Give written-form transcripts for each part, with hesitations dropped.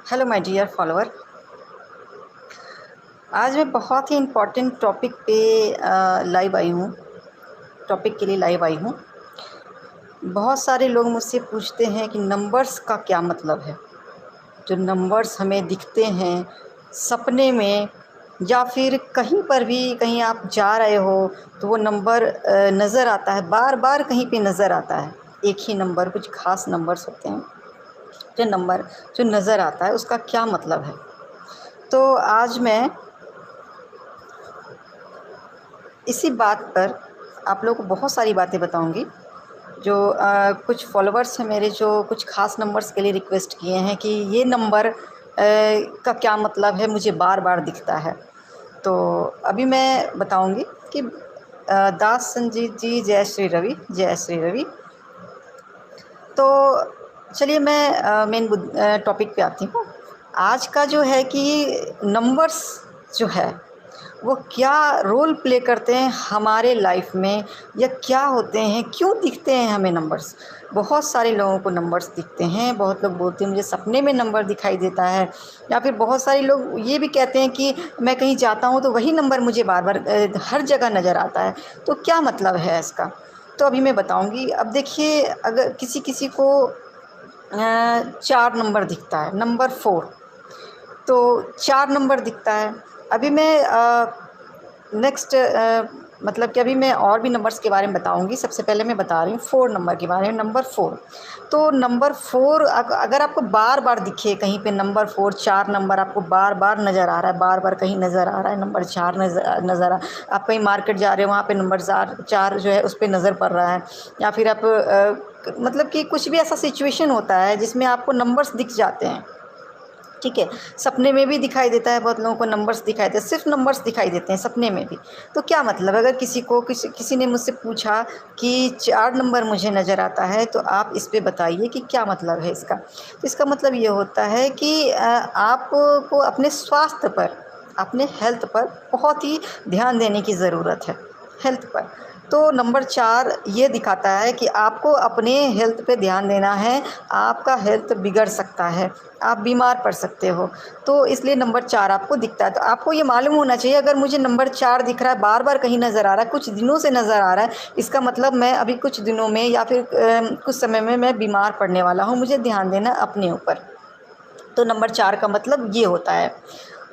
Hello my dear follower. आज मैं बहुत ही इम्पोर्टेंट टॉपिक पे लाइव आई हूँ। टॉपिक के लिए लाइव आई हूँ। बहुत सारे लोग मुझसे पूछते हैं कि नंबर्स का क्या मतलब है। जो नंबर्स हमें दिखते हैं सपने में या फिर कहीं पर भी, कहीं आप जा रहे हो तो वो नंबर नज़र आता है, बार बार कहीं पे नज़र आता है। एक ही नंबर, कुछ ख़ास नंबर्स होते हैं जो नंबर जो नज़र आता है, उसका क्या मतलब है। तो आज मैं इसी बात पर आप लोगों को बहुत सारी बातें बताऊंगी। जो कुछ फॉलोअर्स हैं मेरे, जो कुछ ख़ास नंबर्स के लिए रिक्वेस्ट किए हैं कि ये नंबर का क्या मतलब है, मुझे बार बार दिखता है। तो अभी मैं बताऊंगी कि दास संजीत जी, जय श्री रवि, जय श्री रवि। तो चलिए मैं मेन टॉपिक पे आती हूँ। आज का जो है कि नंबर्स जो है वो क्या रोल प्ले करते हैं हमारे लाइफ में, या क्या होते हैं, क्यों दिखते हैं हमें नंबर्स। बहुत सारे लोगों को नंबर्स दिखते हैं। बहुत लोग बोलते हैं मुझे सपने में नंबर दिखाई देता है, या फिर बहुत सारे लोग ये भी कहते हैं कि मैं कहीं जाता हूँ तो वही नंबर मुझे बार बार हर जगह नज़र आता है। तो क्या मतलब है इसका, तो अभी मैं बताऊंगी। अब देखिए, अगर किसी किसी को 4 नंबर दिखता है, नंबर 4, तो 4 नंबर दिखता है। अभी मैं नेक्स्ट मतलब कि अभी मैं और भी नंबर्स के बारे में बताऊंगी। सबसे पहले मैं बता रही हूँ 4 नंबर के बारे में। नंबर 4, तो नंबर 4 अगर आपको बार बार दिखे कहीं पे नंबर 4, 4 नंबर आपको बार बार नज़र आ रहा है, बार बार कहीं नज़र आ रहा है, नंबर 4 नज़र आ, आप कहीं मार्केट जा रहे हो, वहाँ पे नंबर 4 जो है उस पर नज़र पड़ रहा है, या फिर आप मतलब कि कुछ भी ऐसा सिचुएशन होता है जिसमें आपको नंबर्स दिख जाते हैं, ठीक है। सपने में भी दिखाई देता है, बहुत लोगों को नंबर्स दिखाई देते हैं, सिर्फ नंबर्स दिखाई देते हैं सपने में भी। तो क्या मतलब, अगर किसी ने मुझसे पूछा कि 4 नंबर मुझे नज़र आता है, तो आप इस पे बताइए कि क्या मतलब है इसका। तो इसका मतलब ये होता है कि आपको अपने स्वास्थ्य पर, अपने हेल्थ पर बहुत ही ध्यान देने की ज़रूरत है, हेल्थ पर। तो नंबर 4 ये दिखाता है कि आपको अपने हेल्थ पे ध्यान देना है। आपका हेल्थ बिगड़ सकता है, आप बीमार पड़ सकते हो। तो इसलिए नंबर 4 आपको दिखता है। तो आपको ये मालूम होना चाहिए, अगर मुझे नंबर 4 दिख रहा है, बार बार कहीं नज़र आ रहा है, कुछ दिनों से नज़र आ रहा है, इसका मतलब मैं अभी कुछ दिनों में या फिर कुछ समय में मैं बीमार पड़ने वाला हूँ, मुझे ध्यान देना अपने ऊपर। तो नंबर 4 का मतलब ये होता है।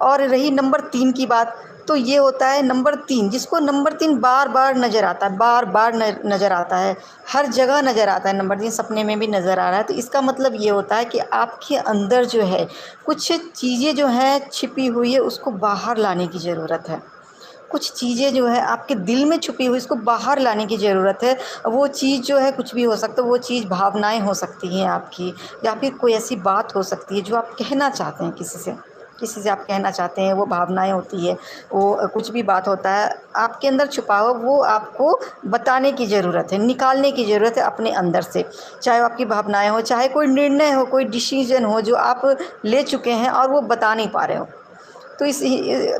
और रही नंबर 3 की बात, तो ये होता है नंबर 3, जिसको नंबर 3 बार बार नज़र आता है, बार बार नज़र आता है, हर जगह नज़र आता है। नंबर 3 सपने में भी नज़र आ रहा है, तो इसका मतलब ये होता है कि आपके अंदर जो है कुछ चीज़ें जो हैं छिपी हुई है, उसको बाहर लाने की ज़रूरत है। कुछ चीज़ें जो है आपके दिल में छुपी हुई, इसको बाहर लाने की ज़रूरत है। वो चीज़ जो है कुछ भी हो सकता है, वो चीज़ भावनाएं हो सकती हैं आपकी, या फिर कोई ऐसी बात हो सकती है जो आप कहना चाहते हैं किसी से, किसी से आप कहना चाहते हैं, वो भावनाएं होती है। वो कुछ भी बात होता है आपके अंदर छुपा हो, वो आपको बताने की ज़रूरत है, निकालने की ज़रूरत है अपने अंदर से। चाहे वो आपकी भावनाएं हो, चाहे कोई निर्णय हो, कोई डिसीजन हो जो आप ले चुके हैं और वो बता नहीं पा रहे हो।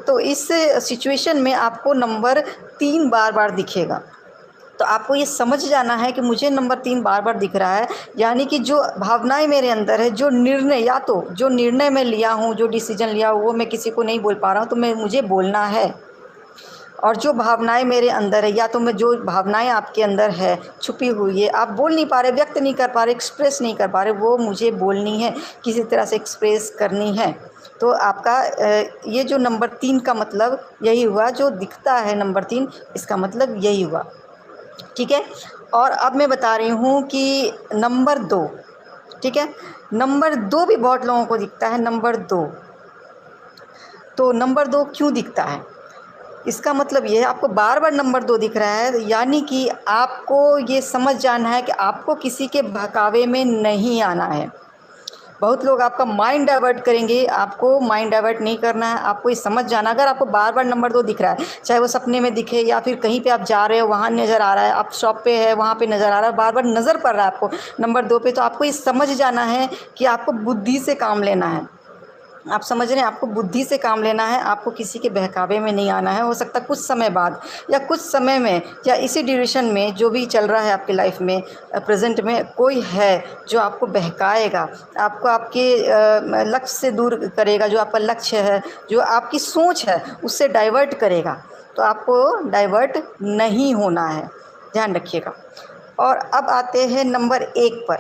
तो इस सिचुएशन में आपको नंबर 3 बार बार दिखेगा। तो आपको ये समझ जाना है कि मुझे नंबर 3 बार बार दिख रहा है, यानी कि जो भावनाएं मेरे अंदर है, जो निर्णय, या तो जो निर्णय मैं लिया हूँ, जो डिसीजन लिया हूँ, वो मैं किसी को नहीं बोल पा रहा हूँ, तो मुझे बोलना है। और जो भावनाएं मेरे अंदर है, या तो मैं जो भावनाएं आपके अंदर है छुपी हुई है, आप बोल नहीं पा रहे, व्यक्त नहीं कर पा रहे, एक्सप्रेस नहीं कर पा रहे, वो मुझे बोलनी है, किसी तरह से एक्सप्रेस करनी है। तो आपका ये जो नंबर 3 का मतलब यही हुआ, जो दिखता है नंबर 3, इसका मतलब यही हुआ, ठीक है। और अब मैं बता रही हूँ कि नंबर 2, ठीक है, नंबर 2 भी बहुत लोगों को दिखता है। नंबर 2, तो नंबर 2 क्यों दिखता है, इसका मतलब ये है, आपको बार बार नंबर 2 दिख रहा है, यानी कि आपको ये समझ जाना है कि आपको किसी के बहकावे में नहीं आना है। बहुत लोग आपका माइंड डाइवर्ट करेंगे, आपको माइंड डाइवर्ट नहीं करना है। आपको ये समझ जाना, अगर आपको बार बार नंबर 2 दिख रहा है, चाहे वो सपने में दिखे, या फिर कहीं पे आप जा रहे हो वहाँ नज़र आ रहा है, आप शॉप पे है वहाँ पे नज़र आ रहा है, बार बार नज़र पड़ रहा है आपको नंबर 2 पे, तो आपको ये समझ जाना है कि आपको बुद्धि से काम लेना है। आप समझ रहे हैं, आपको बुद्धि से काम लेना है, आपको किसी के बहकावे में नहीं आना है। हो सकता है कुछ समय बाद या कुछ समय में या इसी ड्यूरेशन में जो भी चल रहा है आपकी लाइफ में प्रेजेंट में कोई है जो आपको बहकाएगा, आपको आपके लक्ष्य से दूर करेगा, जो आपका लक्ष्य है, जो आपकी सोच है उससे डाइवर्ट करेगा। तो आपको डाइवर्ट नहीं होना है, ध्यान रखिएगा। और अब आते हैं नंबर 1 पर।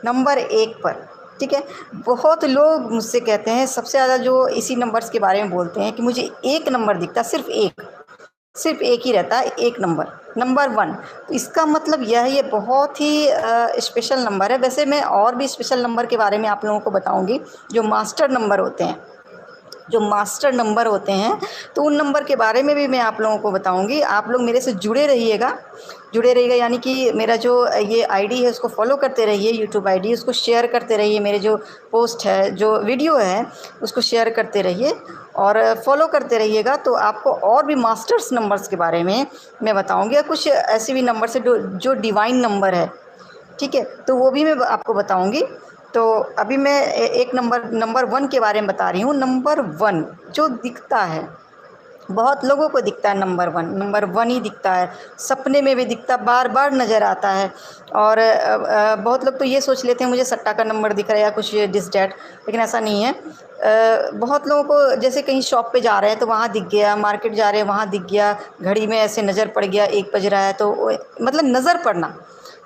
नंबर 1 पर, ठीक है, बहुत लोग मुझसे कहते हैं, सबसे ज़्यादा जो इसी नंबर्स के बारे में बोलते हैं कि मुझे एक नंबर दिखता है, सिर्फ एक ही रहता है, एक नंबर, नंबर 1। तो इसका मतलब यह है, ये बहुत ही स्पेशल नंबर है। वैसे मैं और भी स्पेशल नंबर के बारे में आप लोगों को बताऊंगी, जो मास्टर नंबर होते हैं, तो उन नंबर के बारे में भी मैं आप लोगों को बताऊंगी। आप लोग मेरे से जुड़े रहिएगा, यानी कि मेरा जो ये आईडी है उसको फॉलो करते रहिए, यूट्यूब आईडी, उसको शेयर करते रहिए, मेरे जो पोस्ट है, जो वीडियो है उसको शेयर करते रहिए और फॉलो करते रहिएगा। तो आपको और भी मास्टर्स नंबर्स के बारे में मैं बताऊँगी, कुछ ऐसे भी नंबर है जो डिवाइन नंबर है, ठीक है, तो वो भी मैं आपको बताऊँगी। तो अभी मैं एक नंबर 1 के बारे में बता रही हूँ। नंबर 1 जो दिखता है, बहुत लोगों को दिखता है नंबर 1 ही दिखता है, सपने में भी दिखता है, बार बार नज़र आता है। और बहुत लोग तो ये सोच लेते हैं मुझे सट्टा का नंबर दिख रहा है या कुछ दिस डैट, लेकिन ऐसा नहीं है। बहुत लोगों को जैसे कहीं शॉप पे जा रहे हैं तो वहाँ दिख गया, मार्केट जा रहे हैं वहाँ दिख गया, घड़ी में ऐसे नज़र पड़ गया 1 बज रहा है, तो मतलब नज़र पड़ना,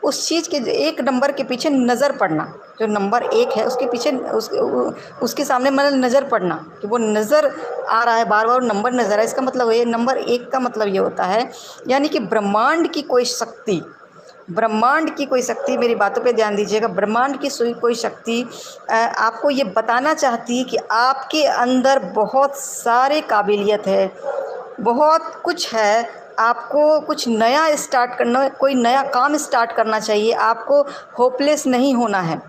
उस चीज़ के एक नंबर के पीछे नज़र पड़ना, जो नंबर 1 है उसके पीछे उसके सामने मतलब नज़र पड़ना कि वो नज़र आ रहा है, बार बार नंबर नज़र है, इसका मतलब ये नंबर 1 का मतलब ये होता है, यानी कि ब्रह्मांड की कोई शक्ति, मेरी बातों पे ध्यान दीजिएगा, ब्रह्मांड की कोई शक्ति आपको ये बताना चाहती है कि आपके अंदर बहुत सारे काबिलियत है, बहुत कुछ है, आपको कुछ नया स्टार्ट करना, कोई नया काम स्टार्ट करना चाहिए, आपको होपलेस नहीं होना है।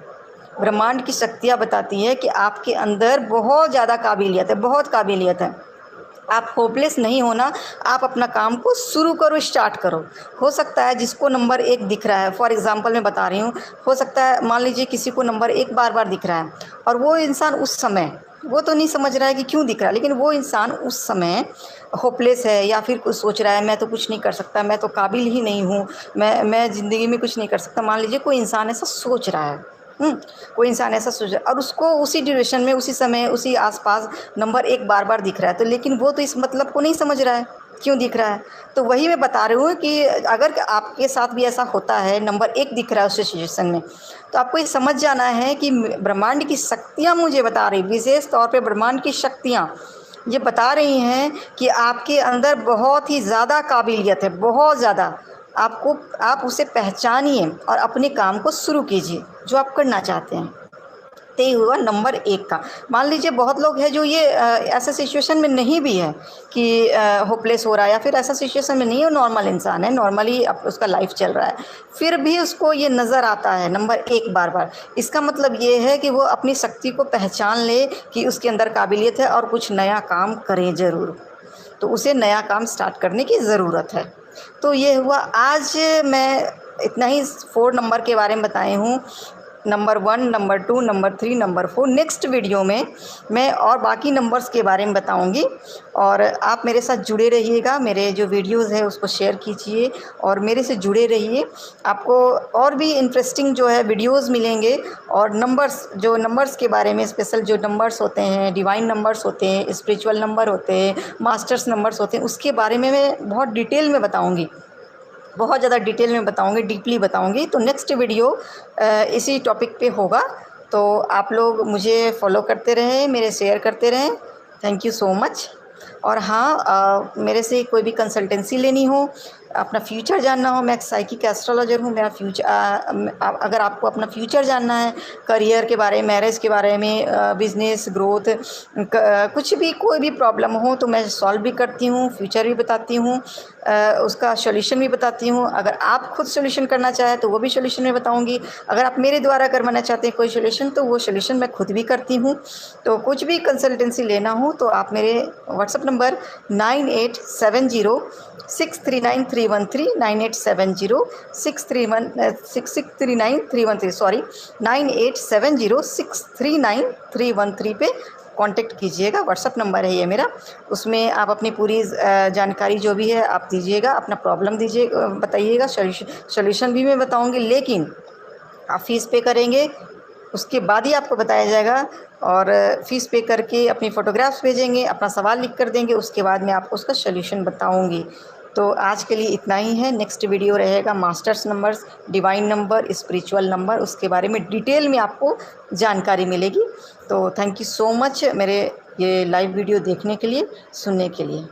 ब्रह्मांड की शक्तियाँ बताती हैं कि आपके अंदर बहुत ज़्यादा काबिलियत है, बहुत काबिलियत है, आप होपलेस नहीं होना, आप अपना काम को शुरू करो, स्टार्ट करो। हो सकता है जिसको नंबर 1 दिख रहा है, फॉर एग्जांपल मैं बता रही हूँ, हो सकता है मान लीजिए किसी को नंबर 1 बार बार दिख रहा है और वो इंसान उस समय वो तो नहीं समझ रहा है कि क्यों दिख रहा है, लेकिन वो इंसान उस समय होपलेस है या फिर कुछ सोच रहा है मैं तो कुछ नहीं कर सकता, मैं तो काबिल ही नहीं हूँ, मैं ज़िंदगी में कुछ नहीं कर सकता। मान लीजिए कोई इंसान ऐसा सोच रहा है, कोई इंसान ऐसा सोच रहा है और उसको उसी ड्यूरेशन में, उसी समय, उसी आसपास नंबर 1 बार बार दिख रहा है, तो लेकिन वो तो इस मतलब को नहीं समझ रहा है क्यों दिख रहा है। तो वही मैं बता रही हूँ कि अगर आपके साथ भी ऐसा होता है, नंबर 1 दिख रहा है उस सिचुएशन में, तो आपको ये समझ जाना है कि ब्रह्मांड की शक्तियाँ मुझे बता रही, विशेष तौर पे ब्रह्मांड की शक्तियाँ ये बता रही हैं कि आपके अंदर बहुत ही ज़्यादा काबिलियत है, बहुत ज़्यादा। आप उसे पहचानिए और अपने काम को शुरू कीजिए जो आप करना चाहते हैं। तो ये हुआ नंबर 1 का। मान लीजिए बहुत लोग हैं जो ये ऐसा सिचुएशन में नहीं भी है कि होपलेस हो रहा है या फिर ऐसा सिचुएशन में नहीं है, नॉर्मल इंसान है, नॉर्मली अब उसका लाइफ चल रहा है, फिर भी उसको ये नज़र आता है नंबर 1 बार बार। इसका मतलब ये है कि वो अपनी शक्ति को पहचान ले कि उसके अंदर काबिलियत है और कुछ नया काम करें ज़रूर, तो उसे नया काम स्टार्ट करने की ज़रूरत है। तो ये हुआ, आज मैं इतना ही 4 नंबर के बारे में बताई हूँ, number 1, number 2, number 3, number 4। Next video में मैं और बाकी नंबर्स के बारे में बताऊंगी और आप मेरे साथ जुड़े रहिएगा, मेरे जो वीडियोस है उसको शेयर कीजिए और मेरे से जुड़े रहिए। आपको और भी इंटरेस्टिंग जो है वीडियोस मिलेंगे और नंबर्स के बारे में, स्पेशल जो नंबर्स होते हैं, डिवाइन नंबर्स होते हैं, स्पिरिचुअल नंबर होते हैं, मास्टर्स नंबर्स होते हैं, उसके बारे में मैं बहुत डिटेल में बताऊँगी, बहुत ज़्यादा डिटेल में बताऊंगी, डीपली बताऊंगी। तो नेक्स्ट वीडियो इसी टॉपिक पे होगा, तो आप लोग मुझे फॉलो करते रहें, मेरे शेयर करते रहें। Thank you so much. और हाँ, मेरे से कोई भी कंसल्टेंसी लेनी हो, अपना फ्यूचर जानना हो, मैं एक साइकिक एस्ट्रोलॉजर हूँ। मेरा फ्यूचर, अगर आपको अपना फ्यूचर जानना है, करियर के बारे में, मैरिज के बारे में, बिजनेस ग्रोथ, कुछ भी, कोई भी प्रॉब्लम हो तो मैं सॉल्व भी करती हूँ, फ्यूचर भी बताती हूँ, उसका सॉल्यूशन भी बताती हूँ। अगर आप खुद सॉल्यूशन करना चाहें तो वो भी सॉल्यूशन मैं बताऊँगी। अगर आप मेरे द्वारा करवाना चाहते हैं कोई सॉल्यूशन तो वो सॉल्यूशन मैं खुद भी करती हूँ। तो कुछ भी कंसल्टेंसी लेना हो तो आप मेरे व्हाट्सएप नंबर 9870639313 9870639313 सॉरी 9870639313 पे कांटेक्ट कीजिएगा। व्हाट्सअप नंबर है ये मेरा, उसमें आप अपनी पूरी जानकारी जो भी है आप दीजिएगा, अपना प्रॉब्लम दीजिए, बताइएगा, सॉल्यूशन भी मैं बताऊँगी, लेकिन आप फ़ीस पे करेंगे उसके बाद ही आपको बताया जाएगा। और फ़ीस पे करके अपनी फ़ोटोग्राफ्स भेजेंगे, अपना सवाल लिख कर देंगे, उसके बाद मैं आपको उसका सॉल्यूशन बताऊंगी। तो आज के लिए इतना ही है। नेक्स्ट वीडियो रहेगा masters numbers, divine number, spiritual number, उसके बारे में डिटेल में आपको जानकारी मिलेगी। तो थैंक यू सो मच मेरे ये लाइव वीडियो देखने के लिए, सुनने के लिए।